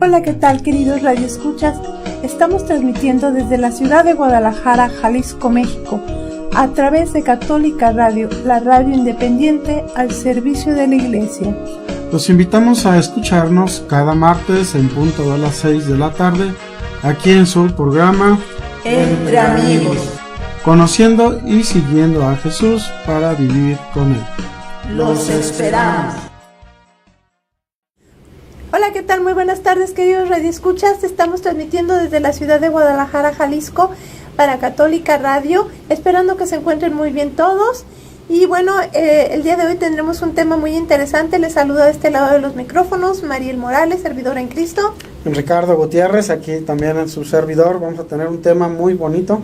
Hola, ¿qué tal, queridos radioescuchas? Estamos transmitiendo desde la ciudad de Guadalajara, Jalisco, México, a través de Católica Radio, la radio independiente al servicio de la Iglesia. Los invitamos a escucharnos cada martes en punto de las 6 de la tarde, aquí en su programa Entre Amigos, conociendo y siguiendo a Jesús para vivir con Él. Los esperamos. Hola, ¿qué tal? Muy buenas tardes, queridos radioescuchas. Estamos transmitiendo desde la ciudad de Guadalajara, Jalisco, para Católica Radio, esperando que se encuentren muy bien todos. Y bueno, el día de hoy tendremos un tema muy interesante. Les saluda de este lado de los micrófonos Mariel Morales, servidora en Cristo. Ricardo Gutiérrez, aquí también en su servidor. Vamos a tener un tema muy bonito,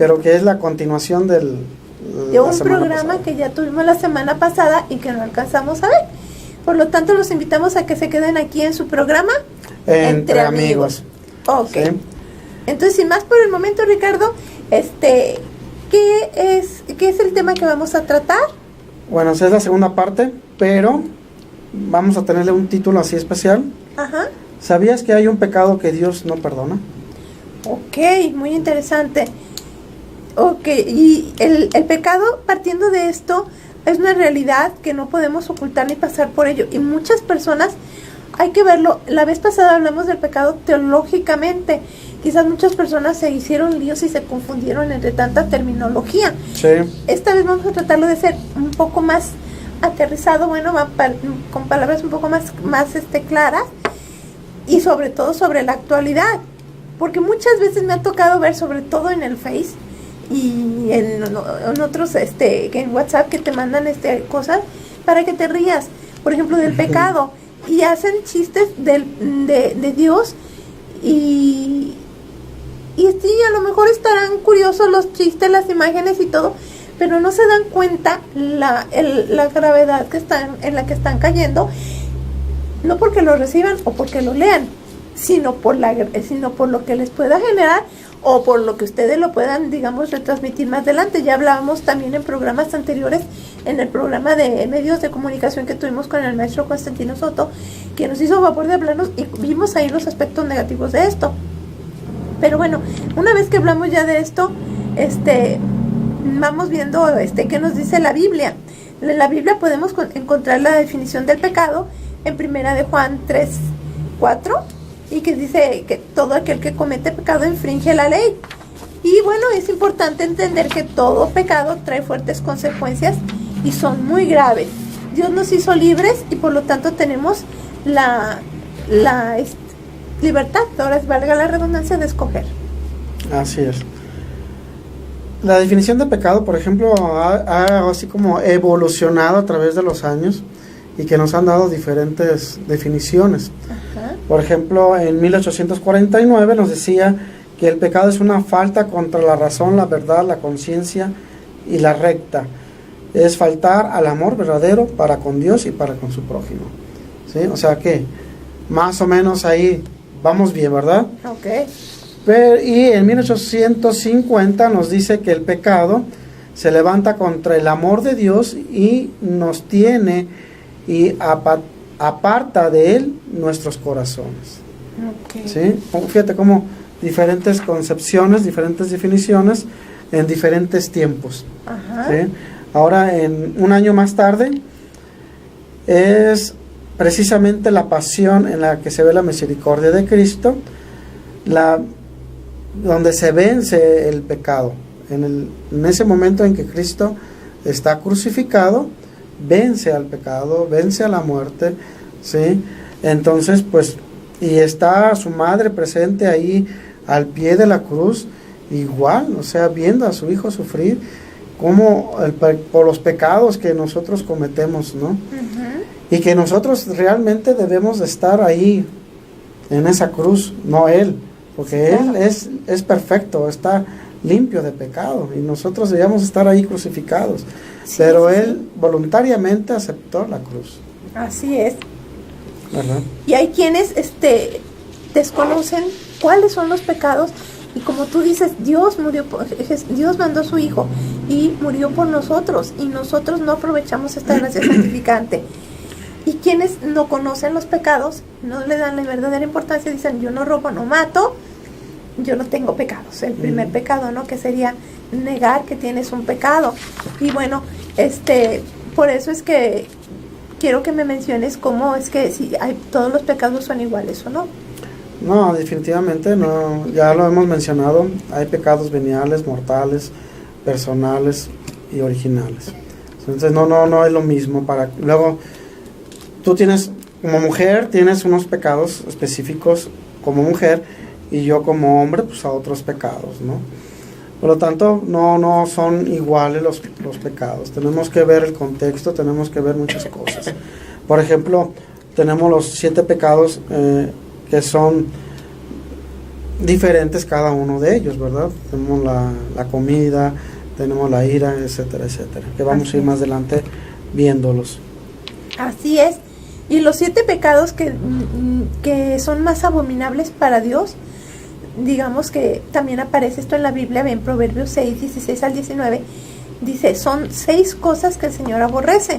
pero que es la continuación de un programa que ya tuvimos la semana pasada y que no alcanzamos a ver. Por lo tanto, los invitamos a que se queden aquí en su programa Entre Amigos. Ok. ¿Sí? Entonces, sin más por el momento, Ricardo, ¿qué es el tema que vamos a tratar? Bueno, esa es la segunda parte, pero vamos a tenerle un título así especial. Ajá. ¿Sabías que hay un pecado que Dios no perdona? Ok, muy interesante. Ok, y el pecado, partiendo de esto, es una realidad que no podemos ocultar ni pasar por ello. Y muchas personas, hay que verlo, la vez pasada hablamos del pecado teológicamente. Quizás muchas personas se hicieron líos y se confundieron entre tanta terminología. Sí. Esta vez vamos a tratarlo de ser un poco más aterrizado, bueno, con palabras un poco más claras, y sobre todo sobre la actualidad. Porque muchas veces me ha tocado ver, sobre todo en el Face, y en otros en WhatsApp, que te mandan cosas para que te rías, por ejemplo, del pecado, y hacen chistes de Dios, y sí, a lo mejor estarán curiosos los chistes, las imágenes y todo, pero no se dan cuenta la gravedad en la que están cayendo, no porque lo reciban o porque lo lean, sino por lo que les pueda generar, o por lo que ustedes lo puedan, digamos, retransmitir más adelante. Ya hablábamos también en programas anteriores, en el programa de medios de comunicación que tuvimos con el maestro Constantino Soto, que nos hizo favor de hablarnos, y vimos ahí los aspectos negativos de esto. Pero bueno, una vez que hablamos ya de esto, vamos viendo qué nos dice la Biblia. En la Biblia podemos encontrar la definición del pecado en Primera de Juan 3:4, y que dice que todo aquel que comete pecado infringe la ley. Y bueno, es importante entender que todo pecado trae fuertes consecuencias y son muy graves. Dios nos hizo libres y por lo tanto tenemos la libertad, ahora valga la redundancia, de escoger. Así es. La definición de pecado, por ejemplo, ha así como evolucionado a través de los años, y que nos han dado diferentes definiciones. Ajá. Por ejemplo, en 1849 nos decía que el pecado es una falta contra la razón, la verdad, la conciencia y la recta. Es faltar al amor verdadero para con Dios y para con su prójimo. ¿Sí? O sea que más o menos ahí vamos bien, ¿verdad? Okay. Y en 1850 nos dice que el pecado se levanta contra el amor de Dios y nos tiene y aparta de él nuestros corazones. Okay. ¿Sí? Fíjate cómo diferentes concepciones, diferentes definiciones en diferentes tiempos. Ajá. ¿Sí? Ahora, en un año más tarde, es precisamente la pasión en la que se ve la misericordia de Cristo, donde se vence el pecado. En ese momento en que Cristo está crucificado, vence al pecado, vence a la muerte, ¿sí? Entonces, pues, y está su madre presente ahí al pie de la cruz, igual, o sea, viendo a su hijo sufrir, como por los pecados que nosotros cometemos, ¿no? Uh-huh. Y que nosotros realmente debemos de estar ahí, en esa cruz, no él, porque él es perfecto, está limpio de pecado, y nosotros debíamos estar ahí crucificados. Sí, pero él voluntariamente aceptó la cruz. Así es. ¿Verdad? Y hay quienes desconocen cuáles son los pecados, y como tú dices, Dios mandó a su hijo y murió por nosotros, y nosotros no aprovechamos esta gracia santificante. Y quienes no conocen los pecados, no le dan la verdadera importancia, dicen, yo no robo, no mato, yo no tengo pecados. El primer pecado, ¿no? Que sería negar que tienes un pecado. Y bueno, por eso es que quiero que me menciones cómo es que si todos los pecados son iguales o no. No, definitivamente no, ya lo hemos mencionado, hay pecados veniales, mortales, personales y originales. Entonces no es lo mismo. Luego, tú tienes, como mujer, tienes unos pecados específicos como mujer, y yo como hombre, pues a otros pecados, ¿no? Por lo tanto, no son iguales los pecados. Tenemos que ver el contexto, tenemos que ver muchas cosas. Por ejemplo, tenemos los 7 pecados que son diferentes cada uno de ellos, ¿verdad? Tenemos la comida, tenemos la ira, etcétera, etcétera, que vamos a ir más adelante viéndolos. Así es. Y los 7 pecados que son más abominables para Dios, digamos que también aparece esto en la Biblia, en Proverbios 6, 16 al 19, dice, son 6 cosas que el Señor aborrece.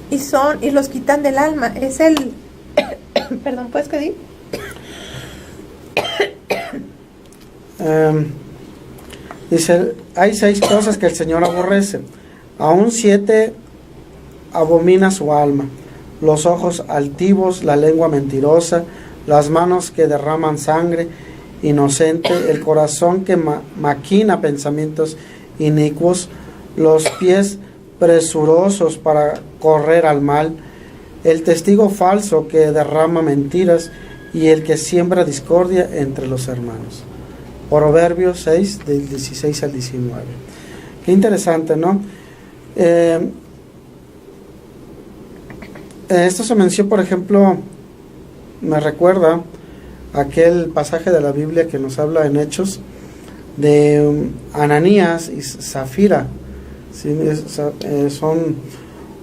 Y los quitan del alma. Es el... Perdón, ¿puedes pedir? Dice, hay 6 cosas que el Señor aborrece. Aún 7 abomina su alma: los ojos altivos, la lengua mentirosa, las manos que derraman sangre inocente, el corazón que maquina pensamientos inicuos, los pies presurosos para correr al mal, el testigo falso que derrama mentiras y el que siembra discordia entre los hermanos. Proverbios 6, del 16 al 19. Qué interesante, ¿no? Esto se menciona, por ejemplo, me recuerda aquel pasaje de la Biblia que nos habla en Hechos de Ananías y Zafira. ¿Sí? Son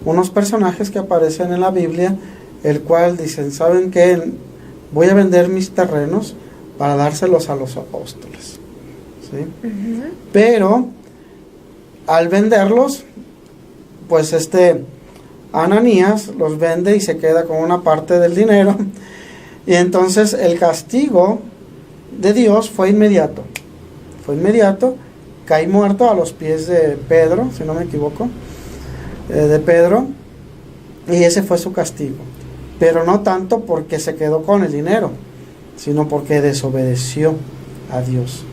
unos personajes que aparecen en la Biblia, el cual dicen, ¿saben qué? Voy a vender mis terrenos para dárselos a los apóstoles. ¿Sí? Uh-huh. Pero al venderlos, pues Ananías los vende y se queda con una parte del dinero, y entonces el castigo de Dios fue inmediato, cae muerto a los pies de Pedro, si no me equivoco, de Pedro, y ese fue su castigo, pero no tanto porque se quedó con el dinero, sino porque desobedeció a Dios,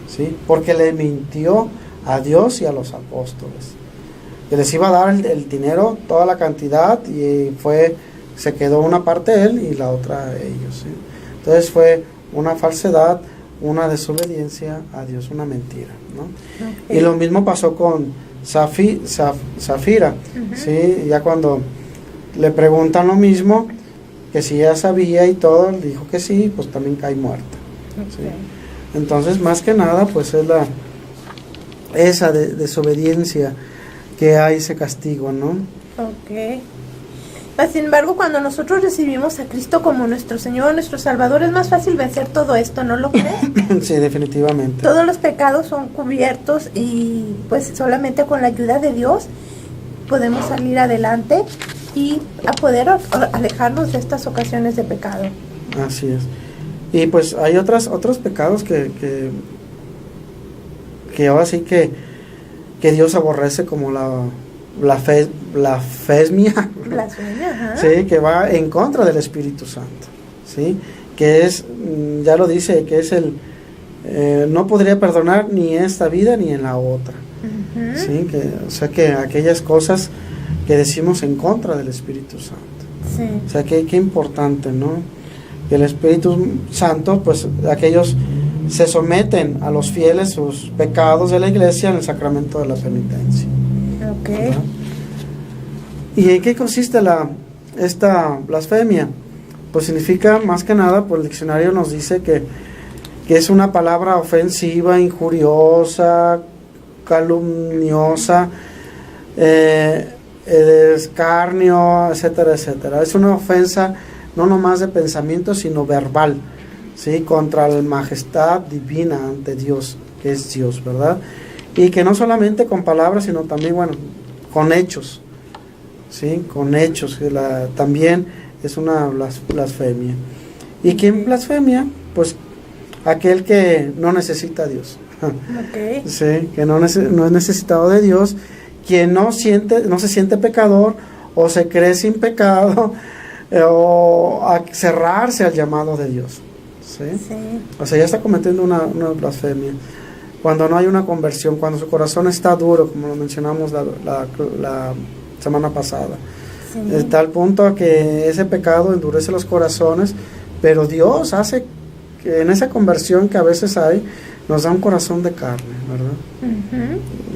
¿sí? Porque le mintió a Dios y a los apóstoles, que les iba a dar el dinero, toda la cantidad, y se quedó una parte él y la otra ellos, ¿sí? Entonces fue una falsedad, una desobediencia a Dios, una mentira, ¿no? Okay. Y lo mismo pasó con Zafira, uh-huh. ¿Sí? Ya cuando le preguntan lo mismo, que si ya sabía y todo, le dijo que sí, pues también cae muerta, okay. ¿Sí? Entonces, más que nada, pues es esa desobediencia que hay, ese castigo, ¿no? Ok. Sin embargo, cuando nosotros recibimos a Cristo como nuestro Señor, nuestro Salvador, es más fácil vencer todo esto, ¿no lo crees? Sí, definitivamente. Todos los pecados son cubiertos y pues solamente con la ayuda de Dios podemos salir adelante y a poder alejarnos de estas ocasiones de pecado. Así es. Y pues hay otros pecados que ahora sí que Dios aborrece, como la blasfemia, ¿sí? Que va en contra del Espíritu Santo, ¿sí? Que es, ya lo dice, que es no podría perdonar ni en esta vida ni en la otra, uh-huh. ¿Sí? O sea que aquellas cosas que decimos en contra del Espíritu Santo, sí. O sea que qué importante, ¿no? Que el Espíritu Santo, pues aquellos se someten a los fieles sus pecados de la iglesia en el sacramento de la penitencia. Okay. ¿No? ¿Y en qué consiste esta blasfemia? Pues significa, más que nada, pues el diccionario nos dice que es una palabra ofensiva, injuriosa, calumniosa, escarnio, etcétera, etcétera. Es una ofensa no nomás de pensamiento, sino verbal, ¿sí? Contra la majestad divina ante Dios, que es Dios, ¿verdad? Y que no solamente con palabras, sino también, bueno, con hechos, ¿sí? Con hechos, que también es una blasfemia. ¿Y quién blasfemia? Pues aquel que no necesita a Dios. Okay. Sí, que no es necesitado de Dios, quien no se siente pecador o se cree sin pecado o a cerrarse al llamado de Dios. ¿Sí? Sí. O sea, ya está cometiendo una blasfemia. Cuando no hay una conversión, cuando su corazón está duro, como lo mencionamos la semana pasada. Sí. De tal punto que ese pecado endurece los corazones, pero Dios hace que en esa conversión que a veces hay, nos da un corazón de carne, ¿verdad?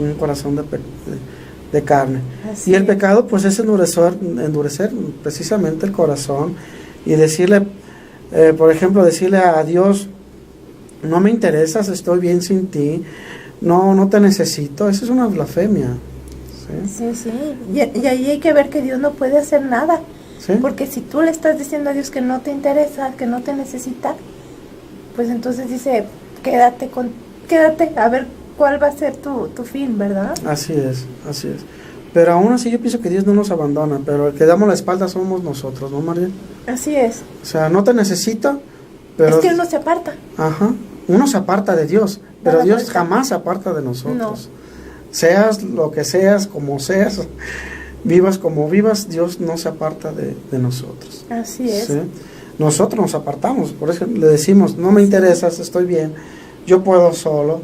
Un corazón de carne. Así y el es. pecado pues es endurecer precisamente el corazón y decirle, por ejemplo, decirle a Dios, no me interesas, estoy bien sin ti, no te necesito. Eso es una blasfemia. Sí, sí. Y ahí hay que ver que Dios no puede hacer nada. ¿Sí? Porque si tú le estás diciendo a Dios que no te interesa, que no te necesita, pues entonces dice, quédate a ver cuál va a ser tu fin, ¿verdad? Así es. Pero aún así yo pienso que Dios no nos abandona, pero el que damos la espalda somos nosotros, ¿no, María? Así es. O sea, no te necesito, pero... Es que uno se aparta. Ajá, uno se aparta de Dios, pero Dios pues, jamás se aparta de nosotros. No. Seas lo que seas, como seas, vivas como vivas, Dios no se aparta de nosotros. Así es. ¿Sí? Nosotros nos apartamos, por eso le decimos, no me interesas, estoy bien, yo puedo solo.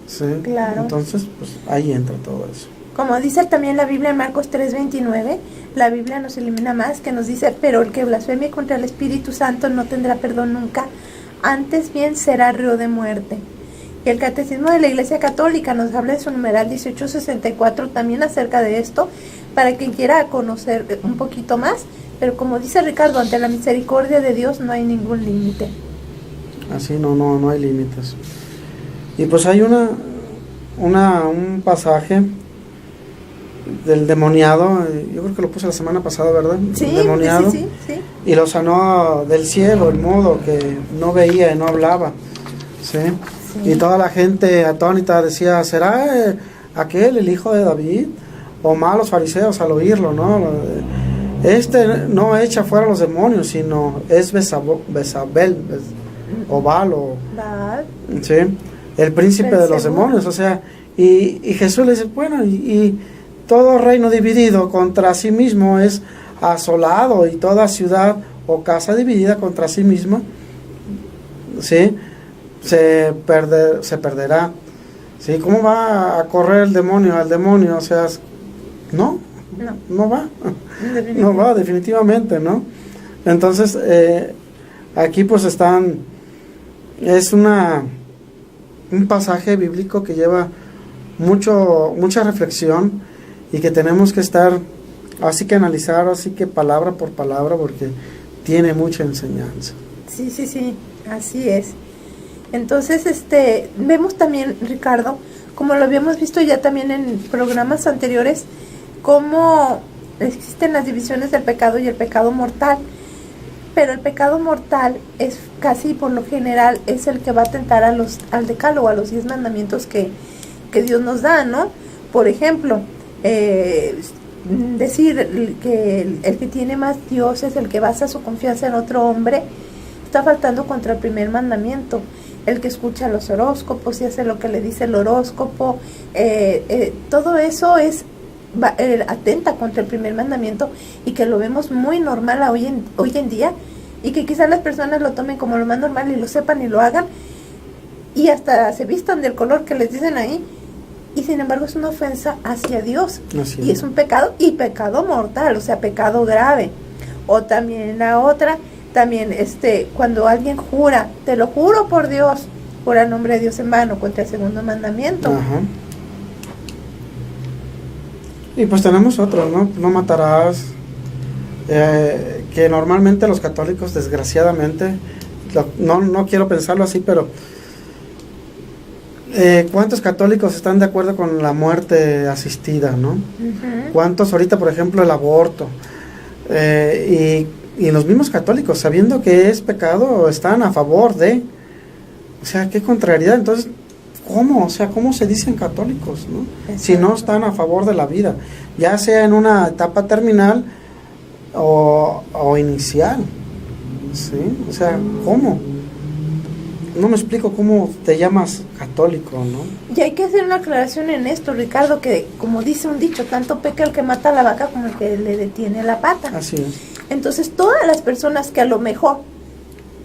¿Sí? Claro. Entonces, pues ahí entra todo eso. Como dice también la Biblia en Marcos 3:29, la Biblia nos ilumina más, que nos dice, pero el que blasfeme contra el Espíritu Santo no tendrá perdón nunca, antes bien será río de muerte. Y el Catecismo de la Iglesia Católica nos habla en su numeral 1864 también acerca de esto, para quien quiera conocer un poquito más, pero como dice Ricardo, ante la misericordia de Dios no hay ningún límite. Así no hay límites. Y pues hay un pasaje del demoniado, yo creo que lo puse la semana pasada, ¿verdad? Sí, el demoniado, sí. y lo sanó del ciego, el mudo, que no veía y no hablaba. ¿Sí? Sí. Y toda la gente atónita decía, ¿será aquel el hijo de David? O más los fariseos al oírlo, ¿no? Este no echa fuera los demonios, sino es Bezabel, o Baal, ¿sí? El príncipe de los demonios, o sea, y Jesús le dice, bueno, y todo reino dividido contra sí mismo es asolado, y toda ciudad o casa dividida contra sí misma, ¿sí? Se perderá. ¿Sí? ¿Cómo va a correr el demonio al demonio? O sea, no va. No va, definitivamente, ¿no? Entonces, aquí pues es un pasaje bíblico que lleva mucha reflexión y que tenemos que estar, así que analizar, así que palabra por palabra, porque tiene mucha enseñanza. Sí, así es. Entonces, vemos también, Ricardo, como lo habíamos visto ya también en programas anteriores, cómo existen las divisiones del pecado y el pecado mortal. Pero el pecado mortal es casi por lo general es el que va a atentar al decálogo, a los 10 mandamientos que Dios nos da, ¿no? Por ejemplo, decir que el que tiene más dioses, el que basa su confianza en otro hombre, está faltando contra el primer mandamiento. El que escucha los horóscopos y hace lo que le dice el horóscopo, todo eso atenta contra el primer mandamiento, y que lo vemos muy normal hoy en día, y que quizás las personas lo tomen como lo más normal y lo sepan y lo hagan, y hasta se vistan del color que les dicen ahí, y sin embargo es una ofensa hacia Dios. Así y es un pecado, y pecado mortal, o sea, pecado grave. O también la otra, cuando alguien jura, te lo juro por Dios, jura el nombre de Dios en vano, contra el segundo mandamiento. Ajá. Y pues tenemos otros, ¿no? No matarás, que normalmente los católicos, desgraciadamente, no quiero pensarlo así, pero ¿cuántos católicos están de acuerdo con la muerte asistida, no? Uh-huh. ¿Cuántos ahorita, por ejemplo, el aborto? Y los mismos católicos, sabiendo que es pecado, están a favor de... O sea, qué contrariedad. Entonces, ¿cómo? O sea, ¿cómo se dicen católicos, no? Exacto. Si no están a favor de la vida, ya sea en una etapa terminal o inicial, ¿sí? O sea, ¿cómo? No me explico cómo te llamas católico, ¿no? Y hay que hacer una aclaración en esto, Ricardo, que como dice un dicho, tanto peca el que mata a la vaca como el que le detiene la pata. Así es. Entonces, todas las personas que a lo mejor,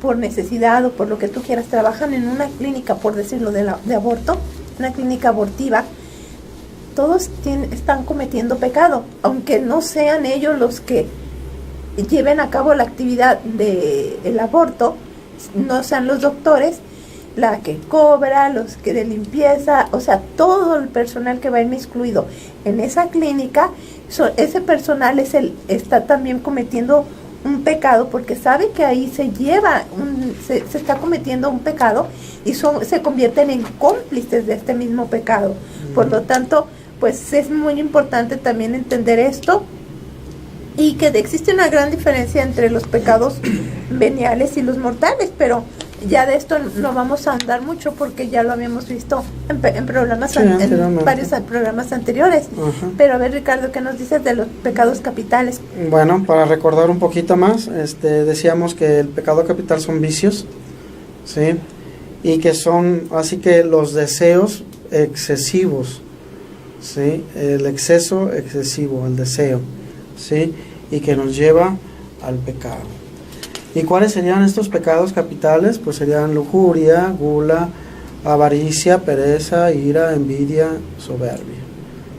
por necesidad o por lo que tú quieras, trabajan en una clínica, por decirlo, de aborto, una clínica abortiva, todos están cometiendo pecado, aunque no sean ellos los que lleven a cabo la actividad del aborto, no sean los doctores, la que cobra, los que de limpieza, o sea, todo el personal que va inmiscuido en esa clínica, ese personal está también cometiendo un pecado, porque sabe que ahí se está cometiendo un pecado y se convierten en cómplices de este mismo pecado. Por lo tanto, pues es muy importante también entender esto, y que existe una gran diferencia entre los pecados veniales y los mortales, pero ya de esto no vamos a andar mucho porque ya lo habíamos visto en programas, en varios programas anteriores. Uh-huh. Pero a ver, Ricardo, ¿qué nos dices de los pecados capitales? Bueno, para recordar un poquito más, decíamos que el pecado capital son vicios, ¿sí? Y que son así que los deseos excesivos, ¿sí? El exceso excesivo, el deseo, ¿sí? Y que nos lleva al pecado. ¿Y cuáles serían estos pecados capitales? Pues serían lujuria, gula, avaricia, pereza, ira, envidia, soberbia,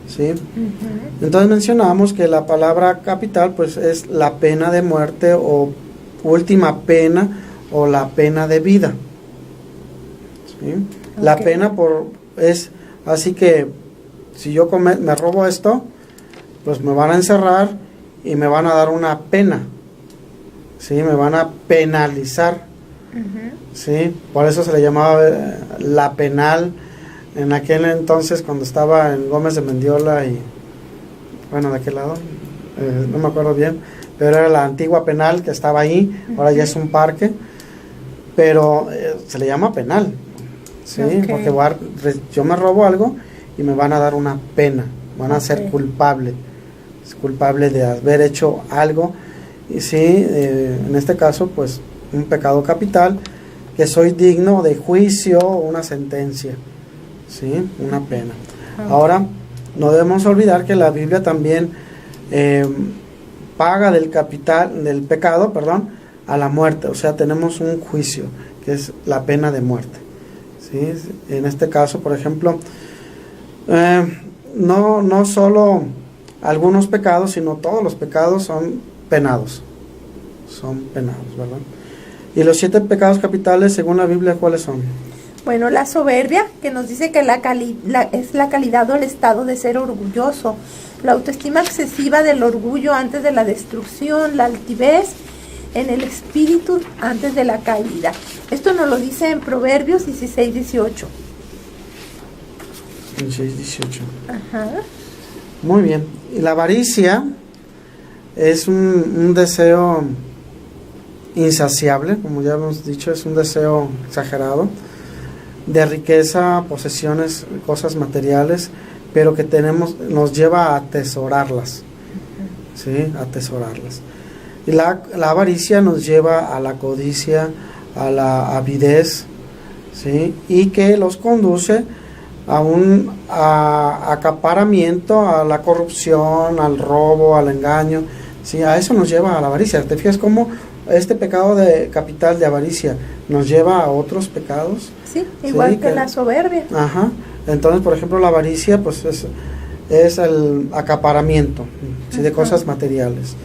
¿sí? Uh-huh. Entonces mencionamos que la palabra capital pues es la pena de muerte o última pena o la pena de vida, ¿sí? Okay. La pena es así que si yo me robo esto, pues me van a encerrar y me van a dar una pena, ¿sí? Me van a penalizar, uh-huh. ¿Sí? Por eso se le llamaba la penal en aquel entonces cuando estaba en Gómez de Mendiola y bueno, de aquel lado, no me acuerdo bien, pero era la antigua penal que estaba ahí, uh-huh. Ahora ya es un parque, pero se le llama penal, ¿sí? Okay. Porque yo me robo algo y me van a dar una pena, van a ser culpable de haber hecho algo, y sí, en este caso pues un pecado capital, que soy digno de juicio, una sentencia, sí, una pena. Ahora no debemos olvidar que la Biblia también paga del pecado, a la muerte, o sea, tenemos un juicio que es la pena de muerte, sí. En este caso, por ejemplo, no solo algunos pecados, sino todos los pecados son penados, ¿verdad? Y los 7 pecados capitales, según la Biblia, ¿cuáles son? Bueno, la soberbia, que nos dice que es la calidad o el estado de ser orgulloso, la autoestima excesiva del orgullo antes de la destrucción, la altivez en el espíritu antes de la caída. Esto nos lo dice en Proverbios 16:18. 16:18. Ajá. Muy bien. Y la avaricia es un deseo insaciable, como ya hemos dicho, es un deseo exagerado de riqueza, posesiones, cosas materiales, pero que nos lleva a atesorarlas, ¿sí? Atesorarlas. Y la avaricia nos lleva a la codicia, a la avidez, ¿sí? Y que los conduce a un acaparamiento, a la corrupción, al robo, al engaño, ¿sí? A eso nos lleva a la avaricia. ¿Te fijas cómo este pecado capital de avaricia nos lleva a otros pecados? Sí, igual, ¿sí? que la soberbia. Ajá. Entonces, por ejemplo, la avaricia pues es el acaparamiento, ¿sí? De cosas materiales.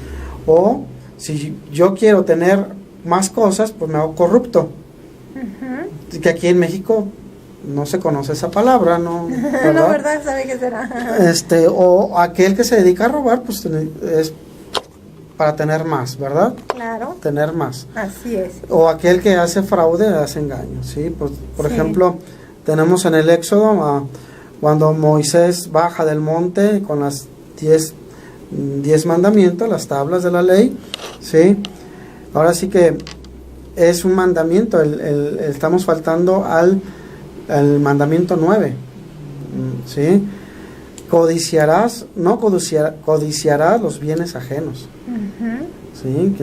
O si yo quiero tener más cosas, pues me hago corrupto. Uh-huh. Que aquí en México no se conoce esa palabra, ¿no? ¿Verdad? No, ¿verdad? ¿Sabe qué será? O aquel que se dedica a robar, pues es para tener más, ¿verdad? Claro. Tener más. Así es. O aquel que hace fraude, hace engaño, ¿sí? Pues, por ejemplo, tenemos en el Éxodo, cuando Moisés baja del monte con las 10 mandamientos, las tablas de la ley, ¿sí? Ahora sí que es un mandamiento, estamos faltando el mandamiento 9, ¿sí? Codiciarás los bienes ajenos. Sí,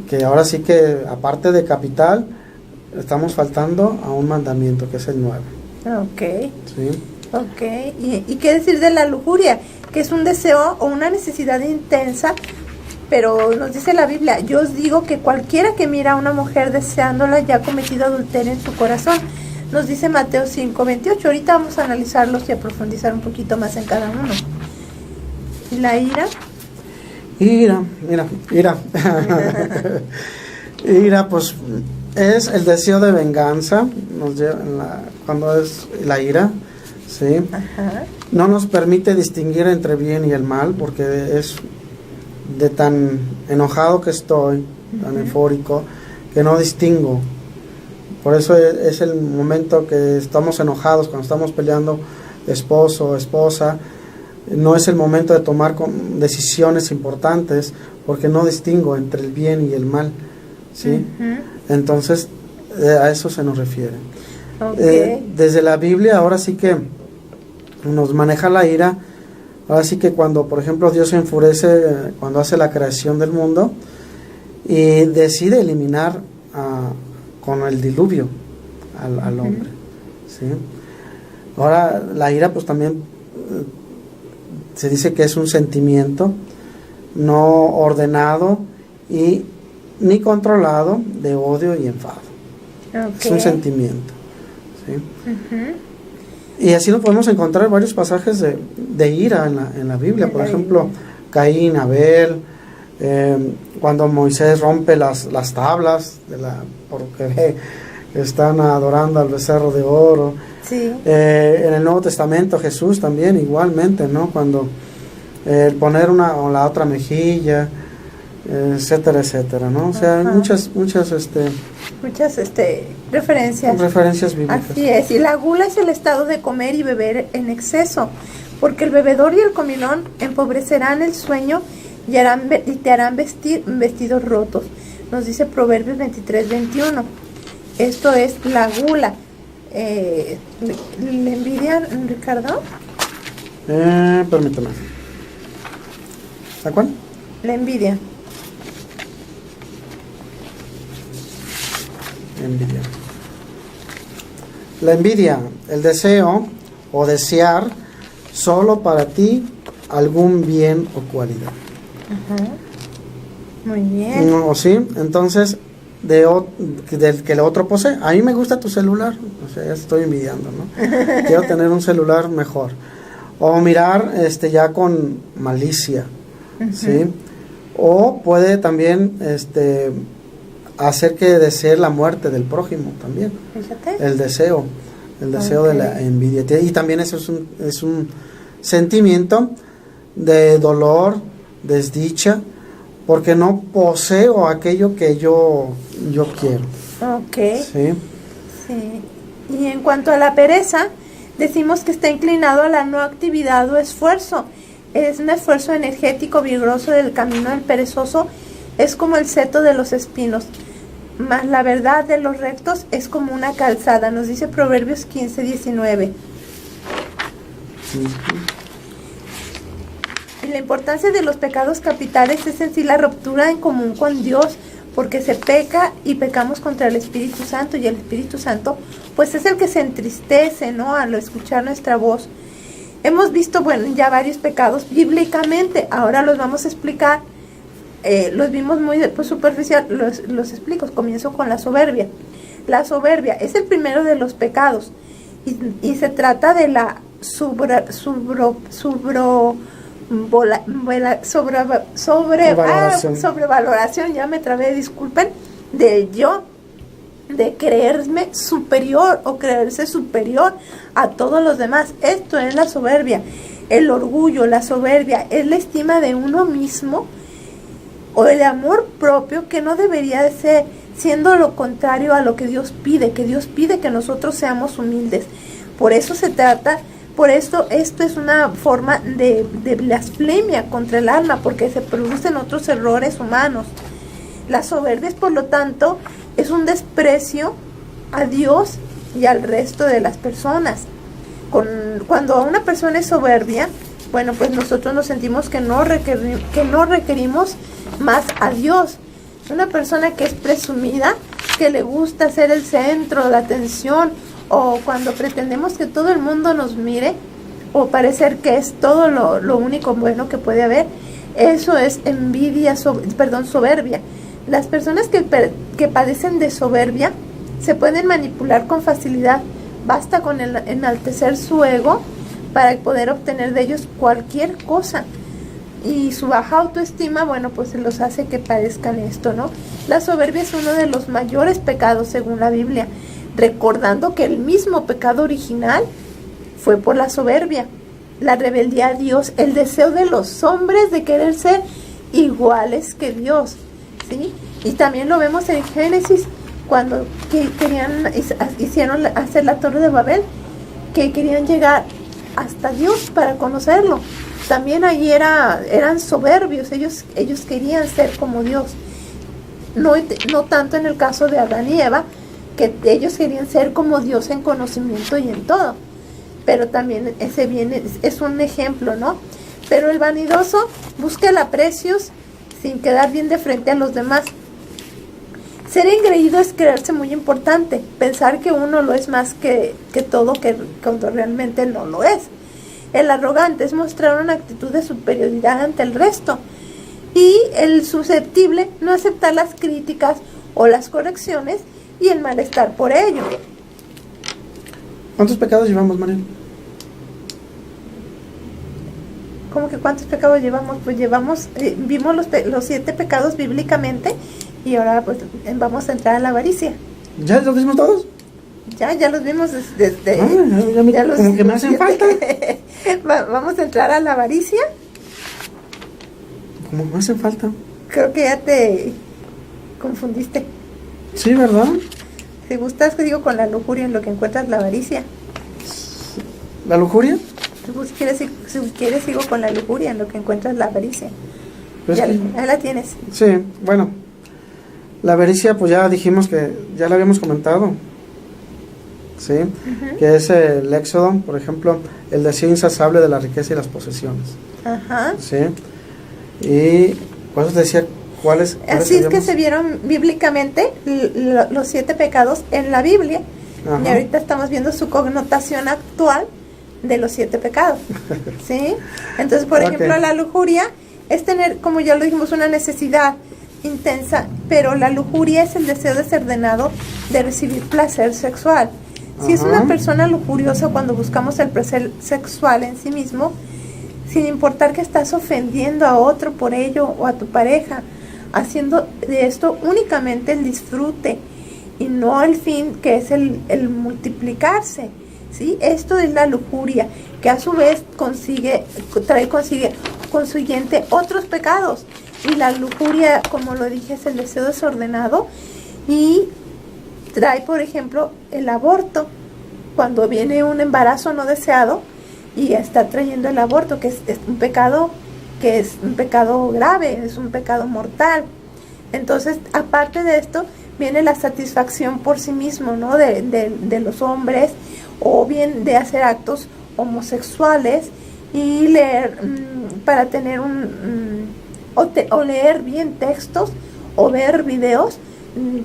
que ahora sí que aparte de capital estamos faltando a un mandamiento que es el 9. Ok. Sí. Ok. ¿Y qué decir de la lujuria? Que es un deseo o una necesidad intensa, pero nos dice la Biblia: yo os digo que cualquiera que mira a una mujer deseándola ya ha cometido adulterio en su corazón. Nos dice Mateo 5:28. Ahorita vamos a analizarlos y a profundizar un poquito más en cada uno. ¿Y la ira? Ira. Ira, pues es el deseo de venganza, cuando es la ira, ¿sí? Ajá. No nos permite distinguir entre bien y el mal, porque es de tan enojado que estoy, tan eufórico, que no distingo. Por eso es el momento que estamos enojados, cuando estamos peleando esposo, esposa, no es el momento de tomar decisiones importantes, porque no distingo entre el bien y el mal, ¿sí? Entonces, a eso se nos refiere. Okay. Desde la Biblia, ahora sí que nos maneja la ira. Ahora sí que cuando, por ejemplo, Dios se enfurece cuando hace la creación del mundo y decide eliminar con el diluvio al hombre, ¿sí? Ahora la ira pues también se dice que es un sentimiento no ordenado y ni controlado de odio y enfado. Okay. Es un sentimiento, ¿sí? Y así lo podemos encontrar en varios pasajes de ira en la Biblia. Por ejemplo, Caín, Abel, cuando Moisés rompe las tablas porque ve que están adorando al becerro de oro. Sí. En el Nuevo Testamento Jesús también igualmente, ¿no? Cuando poner una o la otra mejilla, etcétera, etcétera, ¿no? O sea, hay muchas referencias bíblicas. Así es. Y la gula es el estado de comer y beber en exceso, porque el bebedor y el comilón empobrecerán el sueño y te harán vestir vestidos rotos. Nos dice Proverbios 23:21. Esto es la gula. ¿Le envidian, Ricardo? Permítame. ¿A cuál? La envidia. La envidia, el deseo o desear solo para ti algún bien o cualidad. Muy bien. ¿O sí? Entonces, del que el otro posee. A mí me gusta tu celular, o sea, ya estoy envidiando, ¿no? Quiero tener un celular mejor. O mirar ya con malicia, ¿sí? O puede también hacer que desee la muerte del prójimo también. Fíjate. El deseo de la envidia. Y también eso es un sentimiento de dolor, desdicha, porque no poseo aquello que yo quiero. Ok. ¿Sí? Sí. Y en cuanto a la pereza, decimos que está inclinado a la no actividad o esfuerzo. Es un esfuerzo energético vigoroso del camino del perezoso, es como el seto de los espinos, mas la verdad de los rectos es como una calzada, nos dice Proverbios 15:19. Y la importancia de los pecados capitales es en sí la ruptura en común con Dios, porque se peca y pecamos contra el Espíritu Santo, y el Espíritu Santo pues es el que se entristece, ¿no?, al escuchar nuestra voz. Hemos visto, ya varios pecados bíblicamente, ahora los vamos a explicar. Los vimos muy superficial, los explico. Comienzo con la soberbia. La soberbia es el primero de los pecados y se trata de la sobrevaloración, ya me trabé, disculpen, del yo, de creerme superior o creerse superior a todos los demás. Esto es la soberbia. El orgullo, la soberbia es la estima de uno mismo o el amor propio, que no debería de ser, siendo lo contrario a lo que Dios pide, que nosotros seamos humildes. Por eso se trata, esto es una forma de blasfemia contra el alma, porque se producen otros errores humanos. La soberbia, por lo tanto, es un desprecio a Dios y al resto de las personas. Cuando una persona es soberbia, bueno, pues nosotros nos sentimos que no requerimos más a Dios. Una persona que es presumida, que le gusta ser el centro de la atención, o cuando pretendemos que todo el mundo nos mire, o parecer que es todo lo único bueno que puede haber, eso es soberbia. Las personas que padecen de soberbia se pueden manipular con facilidad. Basta con enaltecer su ego para poder obtener de ellos cualquier cosa. Y su baja autoestima, bueno, pues los hace que padezcan esto, ¿no? La soberbia es uno de los mayores pecados según la Biblia, recordando que el mismo pecado original fue por la soberbia, la rebeldía a Dios, el deseo de los hombres de querer ser iguales que Dios, ¿sí? Y también lo vemos en Génesis, cuando hicieron hacer la Torre de Babel, que querían llegar hasta Dios para conocerlo. También allí eran soberbios, ellos querían ser como Dios. No tanto en el caso de Adán y Eva, que ellos querían ser como Dios en conocimiento y en todo. Pero también es un ejemplo, ¿no? Pero el vanidoso busca el aprecio sin quedar bien de frente a los demás. Ser engreído es creerse muy importante, pensar que uno lo es más que todo, cuando realmente no lo es. El arrogante es mostrar una actitud de superioridad ante el resto. Y el susceptible, no aceptar las críticas o las correcciones y el malestar por ello. ¿Cuántos pecados llevamos, María? ¿Cómo que cuántos pecados llevamos? Pues vimos los 7 pecados bíblicamente, y ahora pues vamos a entrar a la avaricia. ¿Ya los vimos todos? Ya los vimos desde como que me hacen falta. Vamos a entrar a la avaricia. Como me hacen falta. Creo que ya te confundiste. Sí, ¿verdad? Si gustas, te digo con la lujuria en lo que encuentras la avaricia. ¿La lujuria? Si quieres sigo con la lujuria en lo que encuentras la avaricia. Pues ahí la tienes. Sí, bueno. La avaricia, pues ya dijimos que ya la habíamos comentado. ¿Sí? Uh-huh. Que es el Éxodo, por ejemplo, el deseo insaciable de la riqueza y las posesiones. Ajá. ¿Sí? Y por eso te decía cuáles. Así es que se vieron bíblicamente los 7 pecados en la Biblia. Ajá. Y ahorita estamos viendo su connotación actual de los 7 pecados. ¿Sí? Entonces, por ejemplo, la lujuria es tener, como ya lo dijimos, una necesidad intensa, pero la lujuria es el deseo desordenado de recibir placer sexual. Si es una persona lujuriosa, cuando buscamos el placer sexual en sí mismo, sin importar que estás ofendiendo a otro por ello o a tu pareja, haciendo de esto únicamente el disfrute y no el fin, que es el multiplicarse, ¿sí? Esto es la lujuria, que a su vez trae consiguiente otros pecados. Y la lujuria, como lo dije, es el deseo desordenado y trae, por ejemplo, el aborto. Cuando viene un embarazo no deseado y está trayendo el aborto, que es un pecado grave, es un pecado mortal. Entonces, aparte de esto, viene la satisfacción por sí mismo, ¿no? De los hombres, o bien de hacer actos homosexuales y leer para tener o leer bien textos o ver videos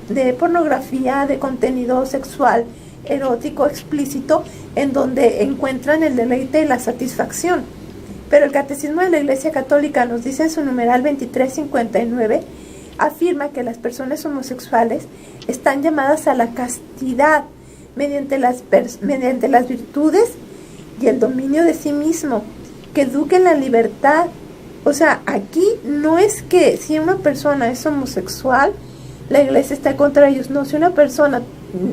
de pornografía, de contenido sexual, erótico, explícito, en donde encuentran el deleite y la satisfacción. Pero el Catecismo de la Iglesia Católica nos dice en su numeral 2359, afirma que las personas homosexuales están llamadas a la castidad mediante las virtudes y el dominio de sí mismo, que eduquen la libertad. O sea, aquí no es que si una persona es homosexual, la Iglesia está contra ellos. No, si una persona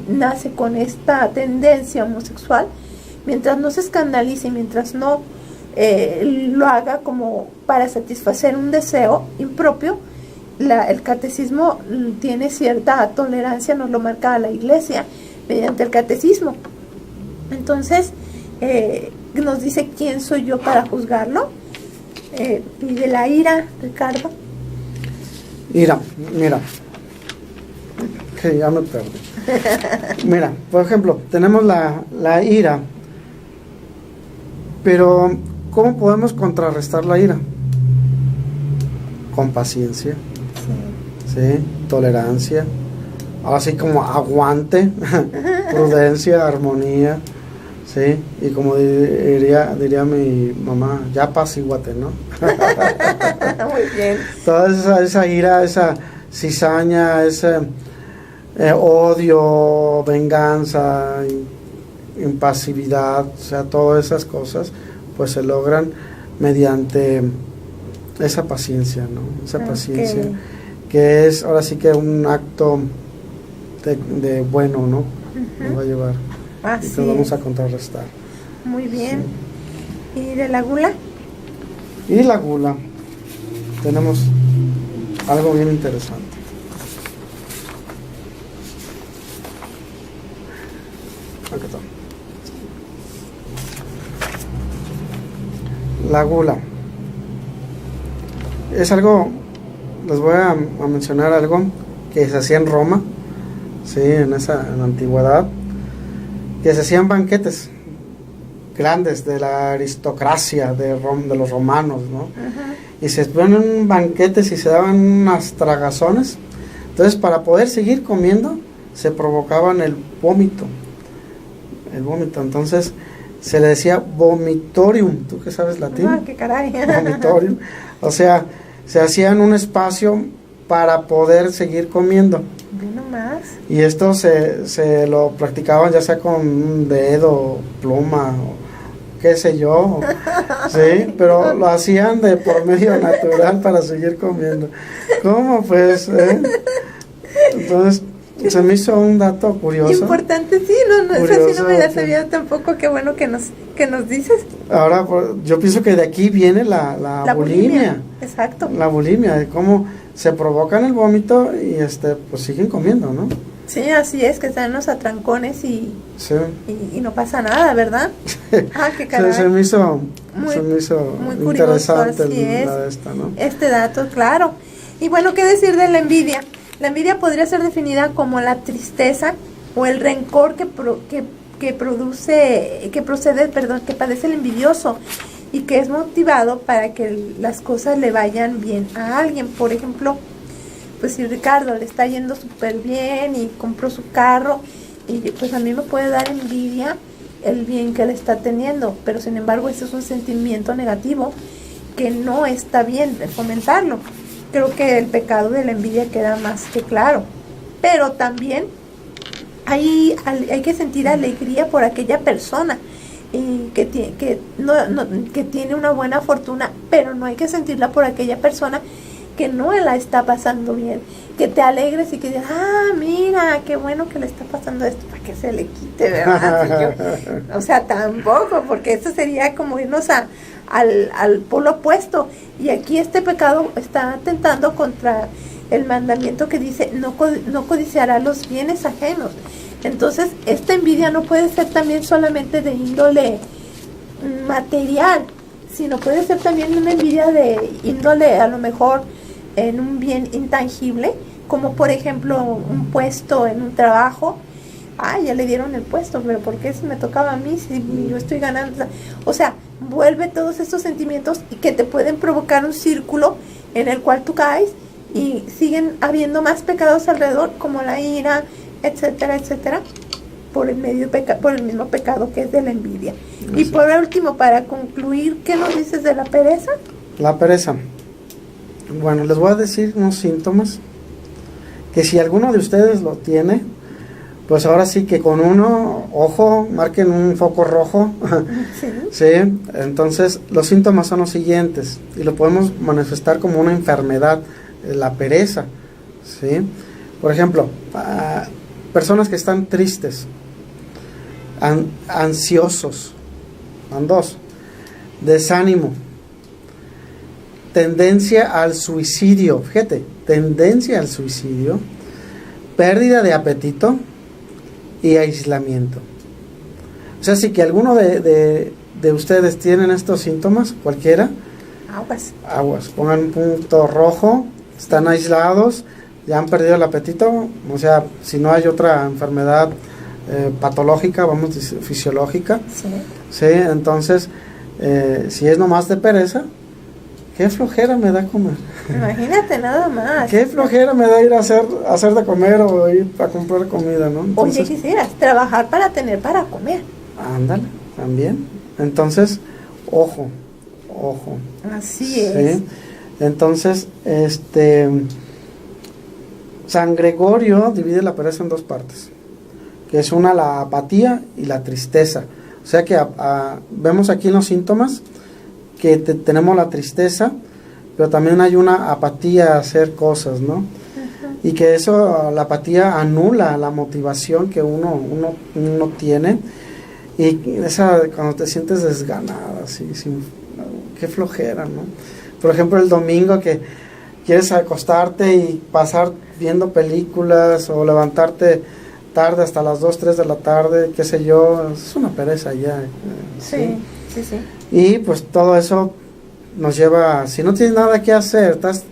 nace con esta tendencia homosexual, mientras no se escandalice, mientras no lo haga como para satisfacer un deseo impropio, el catecismo tiene cierta tolerancia, nos lo marca la Iglesia mediante el catecismo. Entonces, nos dice quién soy yo para juzgarlo. Y de la ira, Ricardo. Ira, mira. que ya me perdí. Mira, por ejemplo, tenemos la ira, pero ¿cómo podemos contrarrestar la ira? Con paciencia, ¿sí? Tolerancia, así como aguante, prudencia, armonía, ¿sí? Y como diría mi mamá, ya apacíguate, ¿no? Muy bien. Toda esa ira, esa cizaña, ese odio, venganza, impasividad, o sea, todas esas cosas, pues se logran mediante esa paciencia, ¿no? Esa paciencia, que es ahora sí que un acto de bueno, ¿no? Nos va a llevar. Y que vamos a contrarrestar. Muy bien. Sí. ¿Y de la gula? Y la gula, tenemos algo bien interesante. Aquí está. La gula es algo, les voy a mencionar algo que se hacía en Roma, sí, en la antigüedad, que se hacían banquetes grandes de la aristocracia de los romanos, ¿no? Y se ponen banquetes y se daban unas tragazones. Entonces, para poder seguir comiendo, se provocaban el vómito. Entonces, se le decía vomitorium. ¿Tú qué sabes latín? Ah, qué caray. Vomitorium. O sea, se hacían un espacio para poder seguir comiendo. Nomás. Y esto se lo practicaban ya sea con un dedo, pluma, o qué sé yo, sí, pero lo hacían de por medio natural para seguir comiendo. ¿Cómo pues? Entonces, se me hizo un dato curioso. Importante, sí, curioso, eso sí no me la sabía tampoco, qué bueno que nos dices. Ahora, yo pienso que de aquí viene la bulimia. Exacto. La bulimia, de cómo se provocan el vómito y pues siguen comiendo, ¿no? Sí, así es, que están los atrancones y no pasa nada, ¿verdad? Ah, qué caray. Se me hizo muy interesante esta, ¿no? Este dato, claro. Y bueno, ¿qué decir de la envidia? La envidia podría ser definida como la tristeza o el rencor que padece el envidioso y que es motivado para que las cosas le vayan bien a alguien. Por ejemplo, pues si Ricardo le está yendo súper bien y compró su carro, y pues a mí me puede dar envidia el bien que él está teniendo, pero sin embargo ese es un sentimiento negativo que no está bien de fomentarlo. Creo que el pecado de la envidia queda más que claro, pero también hay que sentir alegría por aquella persona que tiene una buena fortuna, pero no hay que sentirla por aquella persona que no la está pasando bien, que te alegres y que digas, mira, qué bueno que le está pasando esto, para que se le quite, ¿verdad? O sea, tampoco, porque eso sería como irnos al polo opuesto, y aquí este pecado está atentando contra el mandamiento que dice, no codiciarás los bienes ajenos. Entonces, esta envidia no puede ser también solamente de índole material, sino puede ser también una envidia de índole a lo mejor en un bien intangible, como por ejemplo un puesto en un trabajo. Ya le dieron el puesto, pero ¿por qué si me tocaba a mí si yo estoy ganando? O sea, vuelve todos estos sentimientos y que te pueden provocar un círculo en el cual tú caes y siguen habiendo más pecados alrededor, como la ira, etcétera, etcétera, por el mismo pecado que es de la envidia. Y por último, para concluir, ¿qué nos dices de la pereza? La pereza. Bueno, les voy a decir unos síntomas que si alguno de ustedes lo tiene, pues ahora sí que con marquen un foco rojo. Sí. Entonces los síntomas son los siguientes y lo podemos manifestar como una enfermedad, la pereza, ¿sí? Por ejemplo, personas que están tristes, ansiosos, van dos, desánimo, tendencia al suicidio, fíjate, tendencia al suicidio, pérdida de apetito y aislamiento. O sea, si que alguno de ustedes tienen estos síntomas, cualquiera, aguas, pongan un punto rojo, están aislados, ya han perdido el apetito, o sea, si no hay otra enfermedad patológica, vamos, fisiológica, Sí. ¿sí? Entonces, si es nomás de pereza, qué flojera me da comer. Imagínate nada más. Qué flojera me da ir a hacer de comer o ir a comprar comida, ¿no? Oye, quisieras trabajar para tener para comer. Ándale, también. Entonces, ojo. Así es. ¿Sí? Entonces, San Gregorio divide la pereza en dos partes, que es una la apatía y la tristeza. O sea que vemos aquí en los síntomas que tenemos la tristeza, pero también hay una apatía a hacer cosas, ¿no? Ajá. Y que eso, la apatía anula la motivación que uno tiene, y esa cuando te sientes desganada, así, qué flojera, ¿no? Por ejemplo, el domingo que quieres acostarte y pasar viendo películas o levantarte tarde hasta las 2, 3 de la tarde, qué sé yo, es una pereza ya. Sí. Y pues todo eso nos lleva, si no tienes nada que hacer, estás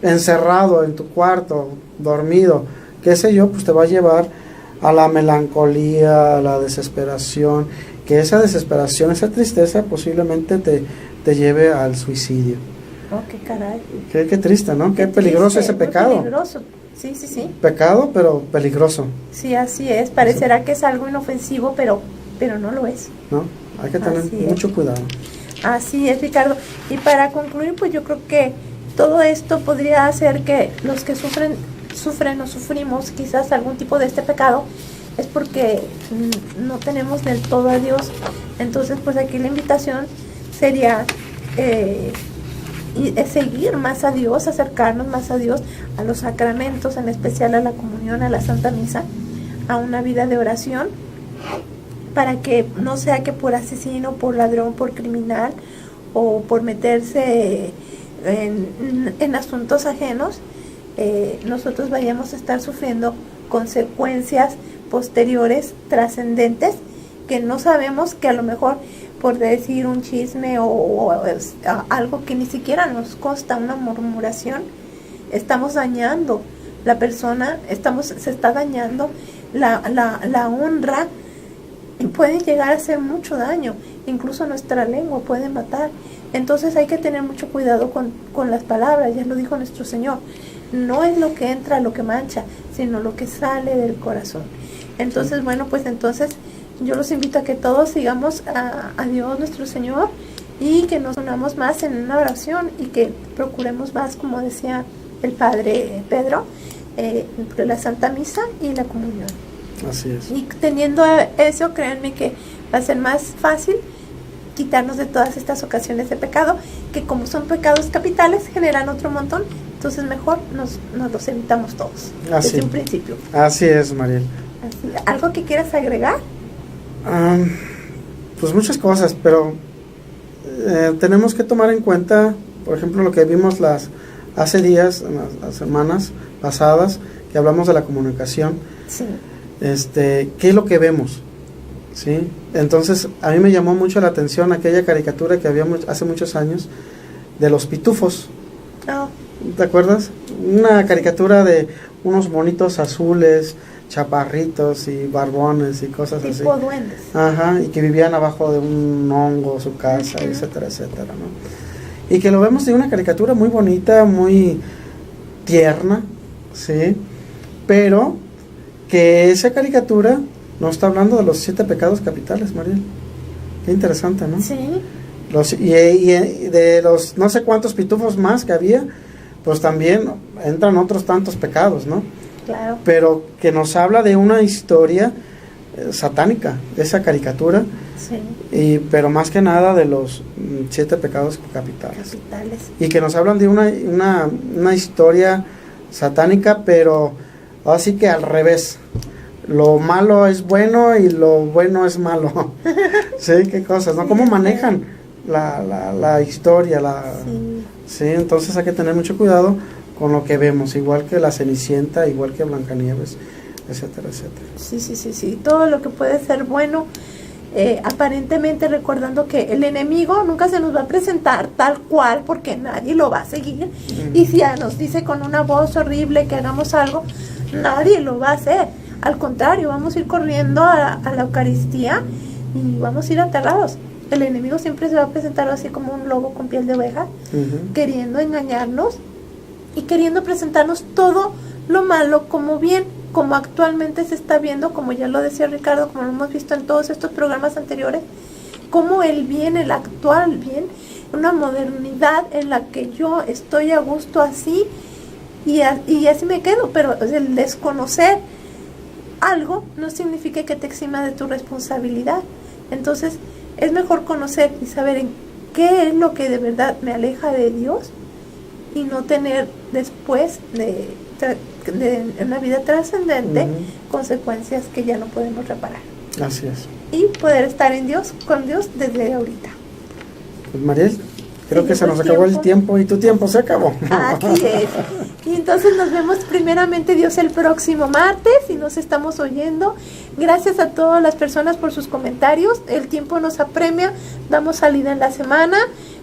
encerrado en tu cuarto, dormido, qué sé yo, pues te va a llevar a la melancolía, a la desesperación, que esa desesperación, esa tristeza posiblemente te lleve al suicidio. Oh, qué caray. Qué triste, ¿no? Qué peligroso triste, ese pecado. Muy peligroso. Sí. Pecado, pero peligroso, Sí, así es. Parecerá que es algo inofensivo, pero no lo es. ¿no? Hay que tener Así es. mucho cuidado. Así es, Ricardo. Y para concluir, pues yo creo que todo esto podría hacer que los que sufren o sufrimos quizás algún tipo de este pecado, es porque no tenemos del todo a Dios. Entonces, pues aquí la invitación sería seguir más a Dios, acercarnos más a Dios, a los sacramentos, en especial a la comunión, a la Santa Misa, a una vida de oración, para que no sea que por asesino, por ladrón, por criminal o por meterse en asuntos ajenos, nosotros vayamos a estar sufriendo consecuencias posteriores, trascendentes, que no sabemos, que a lo mejor por decir un chisme o algo que ni siquiera nos consta, una murmuración, estamos dañando la persona, se está dañando la honra, y puede llegar a hacer mucho daño, incluso nuestra lengua puede matar. Entonces hay que tener mucho cuidado con las palabras, ya lo dijo nuestro Señor, no es lo que entra lo que mancha, sino lo que sale del corazón. Entonces, bueno, pues entonces yo los invito a que todos sigamos a Dios nuestro Señor, y que nos unamos más en una oración, y que procuremos más, como decía el Padre Pedro, la Santa Misa y la comunión. Así es. Y teniendo eso, créanme que va a ser más fácil quitarnos de todas estas ocasiones de pecado, que como son pecados capitales generan otro montón. Entonces mejor nos los evitamos todos desde un principio. Así es, Mariel. ¿Algo que quieras agregar? Pues muchas cosas, pero tenemos que tomar en cuenta, por ejemplo, lo que vimos hace días, las semanas pasadas, que hablamos de la comunicación. Sí. ¿Qué es lo que vemos? ¿Sí? Entonces, a mí me llamó mucho la atención aquella caricatura que había hace muchos años de los pitufos. Oh. ¿Te acuerdas? Una caricatura de unos monitos azules, chaparritos y barbones y cosas así. Tipo duendes. Ajá, y que vivían abajo de un hongo, su casa, etcétera, etcétera, ¿no? Y que lo vemos de una caricatura muy bonita, muy tierna, ¿sí? Pero que esa caricatura no está hablando de los 7 pecados capitales, Mariel. Qué interesante, ¿no? Sí. Y de los no sé cuántos pitufos más que había, pues también entran otros tantos pecados, ¿no? Claro. Pero que nos habla de una historia satánica, esa caricatura, sí. Pero más que nada de los 7 pecados capitales. Y que nos hablan de una historia satánica, pero así que al revés. Lo malo es bueno y lo bueno es malo. Sí, qué cosas, ¿no? ¿Cómo manejan la historia? Sí, entonces hay que tener mucho cuidado con lo que vemos, igual que la Cenicienta, igual que Blancanieves, etcétera, etcétera. Sí. Todo lo que puede ser bueno aparentemente recordando que el enemigo nunca se nos va a presentar tal cual, porque nadie lo va a seguir. Y si nos dice con una voz horrible que hagamos algo, nadie lo va a hacer. Al contrario, vamos a ir corriendo a la Eucaristía y vamos a ir aterrados. El enemigo siempre se va a presentar así como un lobo con piel de oveja, queriendo engañarnos y queriendo presentarnos todo lo malo como bien, como actualmente se está viendo, como ya lo decía Ricardo, como lo hemos visto en todos estos programas anteriores, como el bien, el actual bien, una modernidad en la que yo estoy a gusto así y así me quedo. Pero el desconocer algo no significa que te exima de tu responsabilidad. Entonces es mejor conocer y saber en qué es lo que de verdad me aleja de Dios y no tener después de una vida trascendente consecuencias que ya no podemos reparar. Así es. Y poder estar con Dios desde ahorita. Pues Mariel, creo que se nos acabó el tiempo y tu tiempo se acabó. Así es. Y entonces nos vemos primeramente Dios el próximo martes y nos estamos oyendo. Gracias a todas las personas por sus comentarios. El tiempo nos apremia, damos salida en la semana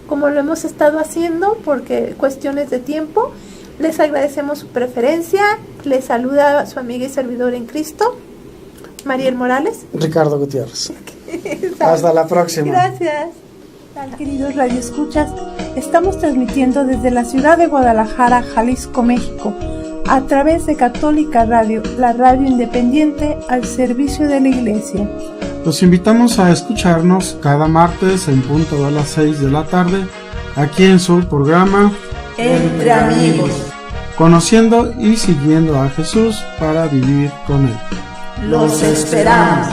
como lo hemos estado haciendo porque cuestiones de tiempo. Les agradecemos su preferencia. Les saluda su amiga y servidora en Cristo, Mariel Morales. Ricardo Gutiérrez. Hasta la próxima. Gracias. Queridos radioescuchas, estamos transmitiendo desde la ciudad de Guadalajara, Jalisco, México, a través de Católica Radio, la radio independiente al servicio de la Iglesia. Los invitamos a escucharnos cada martes en punto de las 6 de la tarde, aquí en su programa Entre Amigos, conociendo y siguiendo a Jesús para vivir con Él. Los esperamos.